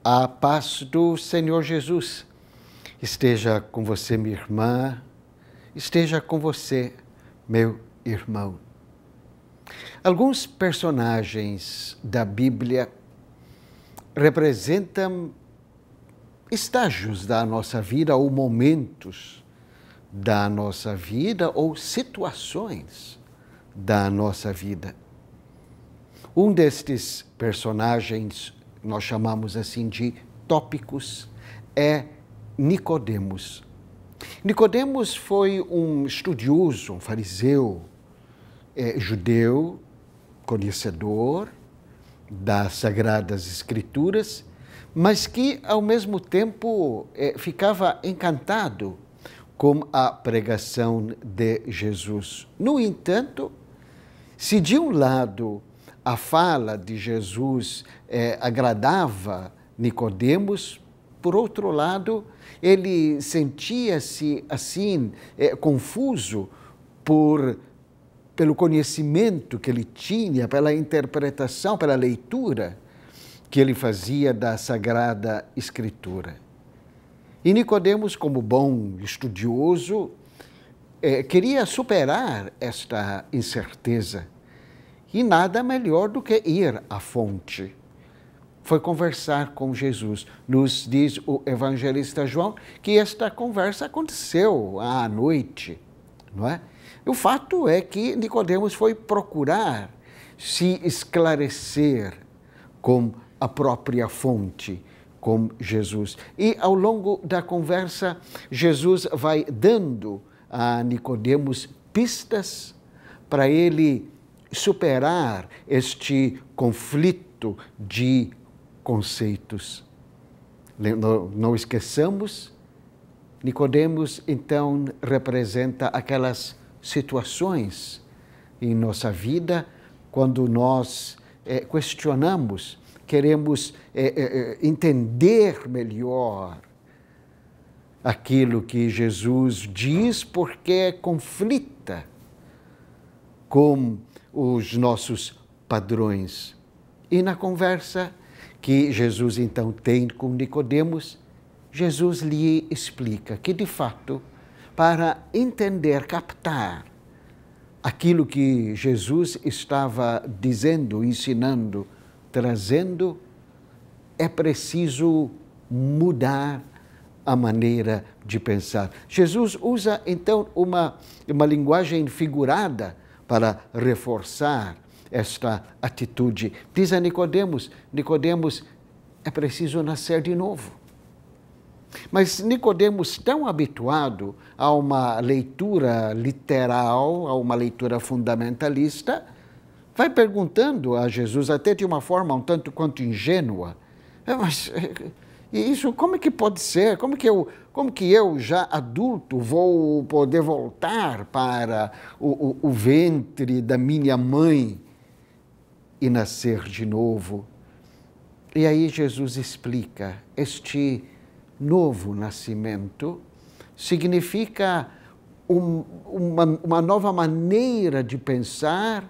A paz do Senhor Jesus esteja com você, minha irmã, esteja com você, meu irmão. Alguns personagens da Bíblia representam estágios da nossa vida ou momentos da nossa vida ou situações da nossa vida. Um destes personagens, nós chamamos assim de tópicos, é Nicodemos. Nicodemos foi um estudioso, um fariseu, judeu, conhecedor das Sagradas Escrituras, mas que, ao mesmo tempo, ficava encantado com a pregação de Jesus. No entanto, se de um lado a fala de Jesus agradava Nicodemos, por outro lado, ele sentia-se assim confuso pelo conhecimento que ele tinha, pela interpretação, pela leitura que ele fazia da Sagrada Escritura. E Nicodemos, como bom estudioso, queria superar esta incerteza. E nada melhor do que ir à fonte. Foi conversar com Jesus. Nos diz o evangelista João que esta conversa aconteceu à noite, não é? O fato é que Nicodemos foi procurar se esclarecer com a própria fonte, com Jesus. E ao longo da conversa, Jesus vai dando a Nicodemos pistas para ele superar este conflito de conceitos. Não esqueçamos, Nicodemos então representa aquelas situações em nossa vida quando nós questionamos, queremos entender melhor aquilo que Jesus diz porque conflita com os nossos padrões. E na conversa que Jesus então tem com Nicodemos, Jesus lhe explica que, de fato, para entender, captar aquilo que Jesus estava dizendo, ensinando, trazendo, é preciso mudar a maneira de pensar. Jesus usa, então, uma linguagem figurada para reforçar esta atitude. Diz a Nicodemos, é preciso nascer de novo. Mas Nicodemos, tão habituado a uma leitura literal, a uma leitura fundamentalista, vai perguntando a Jesus, até de uma forma um tanto quanto ingênua, mas isso como é que pode ser? Como que eu, já adulto, vou poder voltar para o ventre da minha mãe e nascer de novo? E aí Jesus explica, este novo nascimento significa uma nova maneira de pensar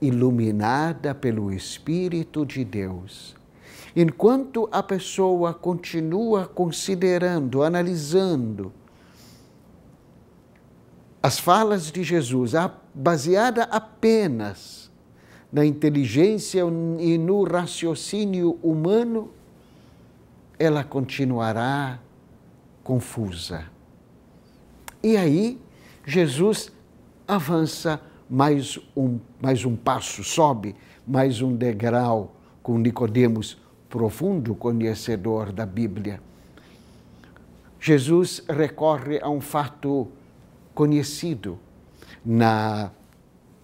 iluminada pelo Espírito de Deus. Enquanto a pessoa continua considerando, analisando as falas de Jesus, baseada apenas na inteligência e no raciocínio humano, ela continuará confusa. E aí, Jesus avança mais um passo, sobe mais um degrau com Nicodemos, profundo conhecedor da Bíblia. Jesus recorre a um fato conhecido na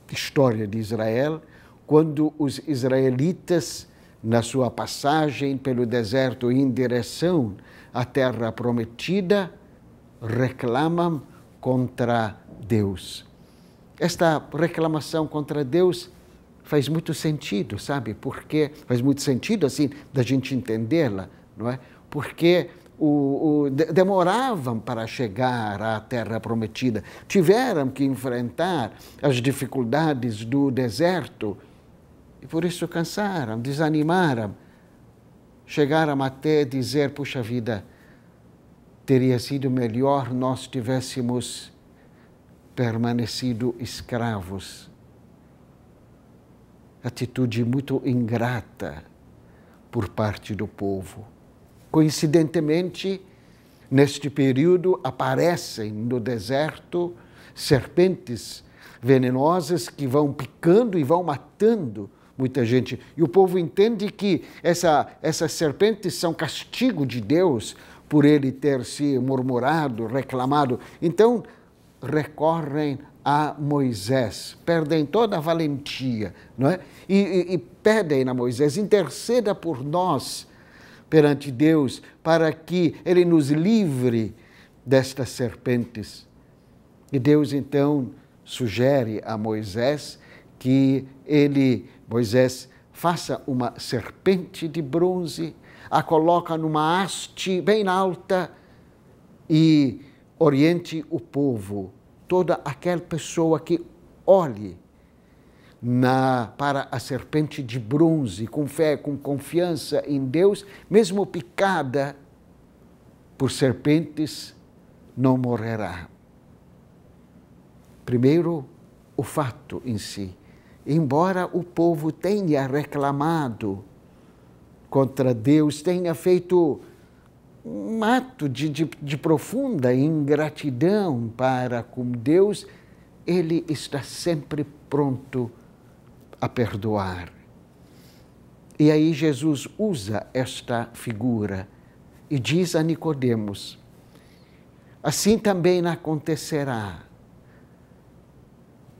história de Israel, quando os israelitas, na sua passagem pelo deserto em direção à terra prometida, reclamam contra Deus. Esta reclamação contra Deus faz muito sentido, sabe? Porque faz muito sentido, assim, da gente entendê-la, não é? Porque demoravam para chegar à terra prometida, tiveram que enfrentar as dificuldades do deserto e por isso cansaram, desanimaram. chegaram até a dizer, puxa vida, teria sido melhor nós tivéssemos permanecido escravos. Atitude muito ingrata por parte do povo. Coincidentemente, neste período aparecem no deserto serpentes venenosas que vão picando e vão matando muita gente. E o povo entende que essas serpentes são castigo de Deus por ele ter se murmurado, reclamado. Então, recorrem a Moisés, perdem toda a valentia, não é? E pedem a Moisés, interceda por nós perante Deus, para que Ele nos livre destas serpentes. E Deus, então, sugere a Moisés que Moisés faça uma serpente de bronze, a coloca numa haste bem alta e oriente o povo, toda aquela pessoa que olhe para a serpente de bronze, com fé, com confiança em Deus, mesmo picada por serpentes, não morrerá. Primeiro, o fato em si. Embora o povo tenha reclamado contra Deus, tenha feito um ato de profunda ingratidão para com Deus, Ele está sempre pronto a perdoar. E aí Jesus usa esta figura e diz a Nicodemos, assim também acontecerá.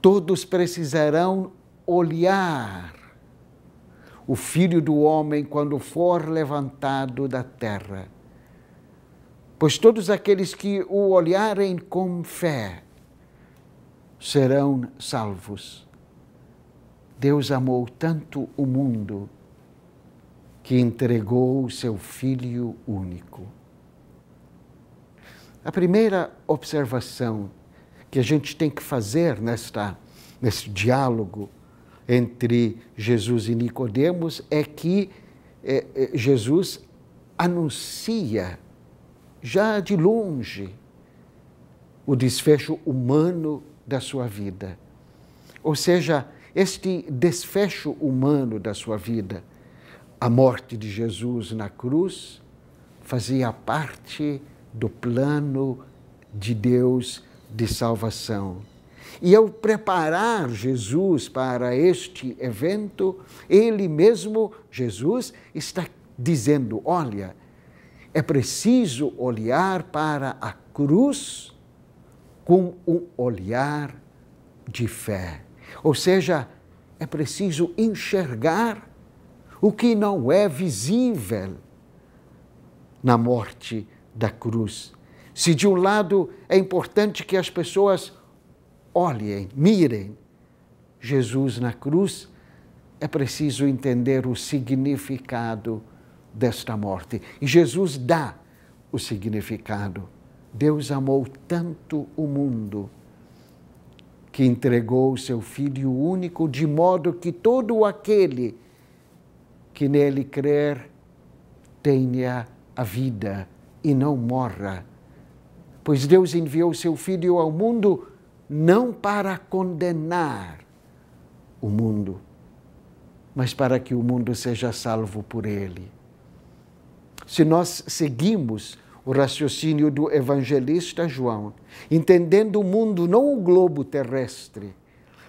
Todos precisarão olhar o Filho do Homem quando for levantado da terra. Pois todos aqueles que o olharem com fé serão salvos. Deus amou tanto o mundo que entregou o seu Filho único. A primeira observação que a gente tem que fazer nesse diálogo entre Jesus e Nicodemos é que Jesus anuncia já de longe o desfecho humano da sua vida. Ou seja, este desfecho humano da sua vida, a morte de Jesus na cruz, fazia parte do plano de Deus de salvação. E ao preparar Jesus para este evento, ele mesmo, Jesus, está dizendo, olha, é preciso olhar para a cruz com um olhar de fé. Ou seja, é preciso enxergar o que não é visível na morte da cruz. Se de um lado é importante que as pessoas olhem, mirem Jesus na cruz, é preciso entender o significado desta morte. E Jesus dá o significado. Deus amou tanto o mundo que entregou o seu Filho único, de modo que todo aquele que nele crer tenha a vida e não morra. Pois Deus enviou o seu Filho ao mundo não para condenar o mundo, mas para que o mundo seja salvo por ele. Se nós seguimos o raciocínio do evangelista João, entendendo o mundo, não o globo terrestre,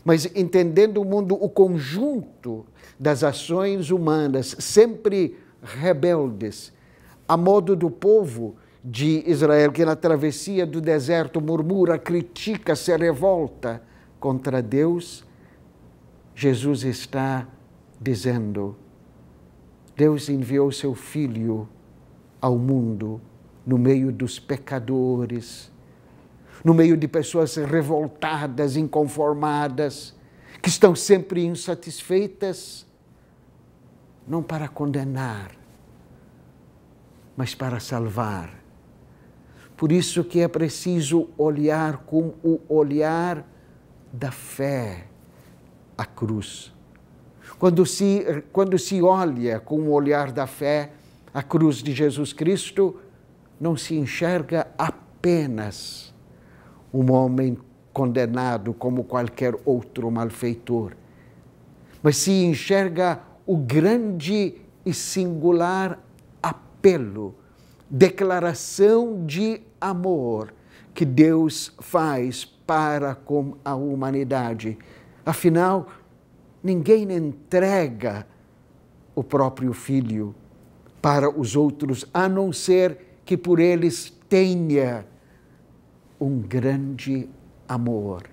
mas entendendo o mundo, o conjunto das ações humanas, sempre rebeldes, a modo do povo de Israel, que na travessia do deserto murmura, critica, se revolta contra Deus, Jesus está dizendo, Deus enviou seu Filho ao mundo no meio dos pecadores, no meio de pessoas revoltadas, inconformadas, que estão sempre insatisfeitas, não para condenar, mas para salvar. Por isso que é preciso olhar com o olhar da fé a cruz. Quando se olha com o olhar da fé, a cruz de Jesus Cristo, não se enxerga apenas um homem condenado como qualquer outro malfeitor, mas se enxerga o grande e singular apelo, declaração de amor que Deus faz para com a humanidade. Afinal, ninguém entrega o próprio Filho para os outros, a não ser que por eles tenha um grande amor.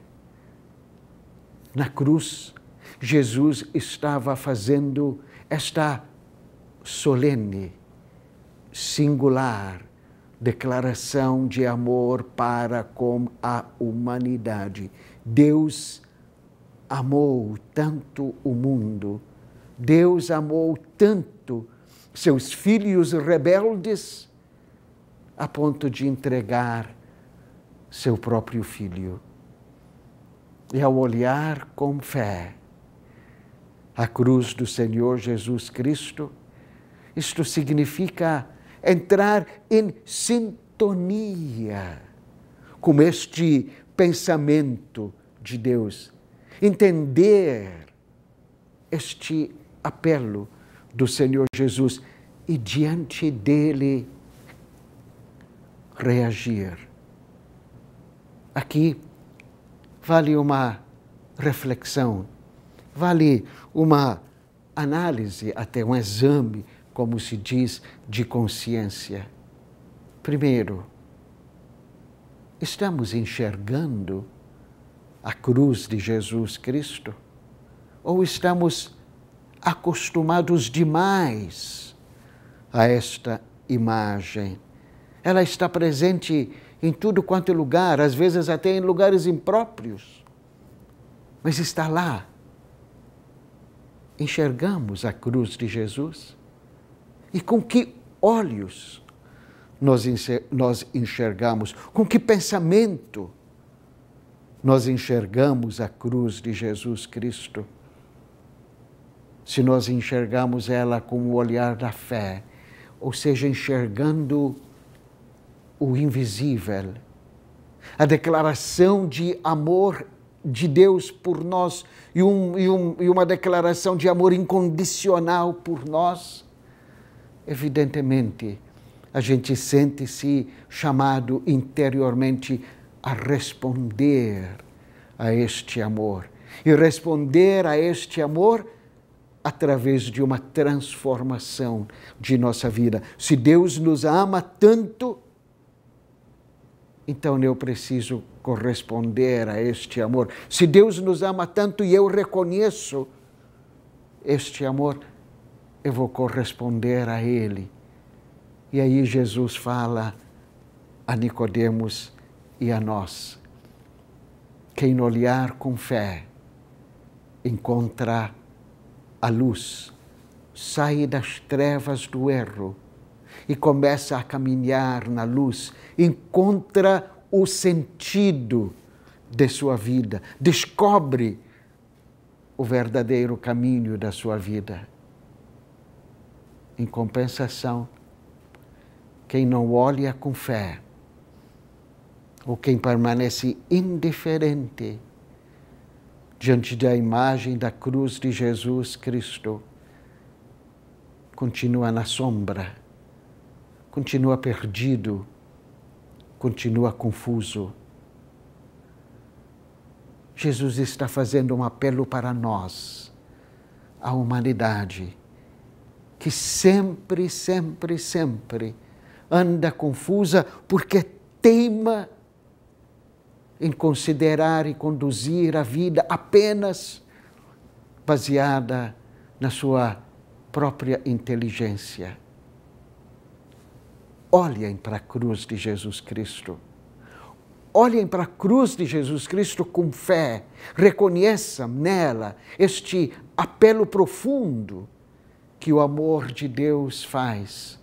Na cruz, Jesus estava fazendo esta solene, singular declaração de amor para com a humanidade. Deus amou tanto o mundo, Deus amou tanto seus filhos rebeldes, a ponto de entregar seu próprio Filho. E ao olhar com fé a cruz do Senhor Jesus Cristo, isto significa entrar em sintonia com este pensamento de Deus, entender este apelo do Senhor Jesus e diante dele reagir. Aqui vale uma reflexão, vale uma análise, até um exame, como se diz, de consciência. Primeiro, estamos enxergando a cruz de Jesus Cristo? Ou estamos acostumados demais a esta imagem? Ela está presente em tudo quanto é lugar, às vezes até em lugares impróprios, mas está lá. Enxergamos a cruz de Jesus? E com que olhos nós enxergamos? Com que pensamento nós enxergamos a cruz de Jesus Cristo? Se nós enxergamos ela com o olhar da fé, ou seja, enxergando o invisível, a declaração de amor de Deus por nós e uma declaração de amor incondicional por nós, evidentemente, a gente sente-se chamado interiormente a responder a este amor. E responder a este amor através de uma transformação de nossa vida. Se Deus nos ama tanto, então eu preciso corresponder a este amor. Se Deus nos ama tanto e eu reconheço este amor, eu vou corresponder a Ele. E aí Jesus fala a Nicodemos e a nós: quem olhar com fé encontra a luz, sai das trevas do erro e começa a caminhar na luz, encontra o sentido de sua vida, descobre o verdadeiro caminho da sua vida. Em compensação, quem não olha com fé, ou quem permanece indiferente diante da imagem da cruz de Jesus Cristo, continua na sombra, continua perdido, continua confuso. Jesus está fazendo um apelo para nós, a humanidade, que sempre, sempre, sempre anda confusa porque teima em considerar e conduzir a vida apenas baseada na sua própria inteligência. Olhem para a cruz de Jesus Cristo. Olhem para a cruz de Jesus Cristo com fé. Reconheçam nela este apelo profundo que o amor de Deus faz.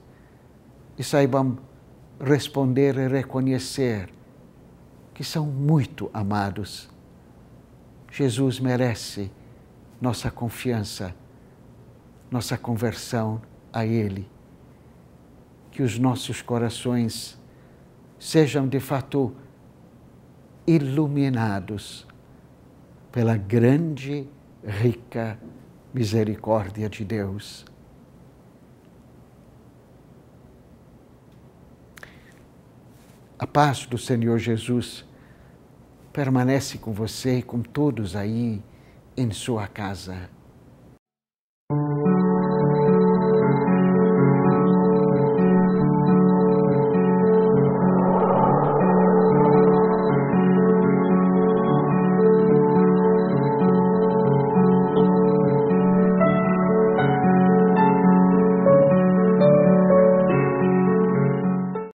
E saibam responder e reconhecer que são muito amados. Jesus merece nossa confiança, nossa conversão a Ele. que os nossos corações sejam de fato iluminados pela grande, rica misericórdia de Deus. A paz do Senhor Jesus permanece com você e com todos aí em sua casa.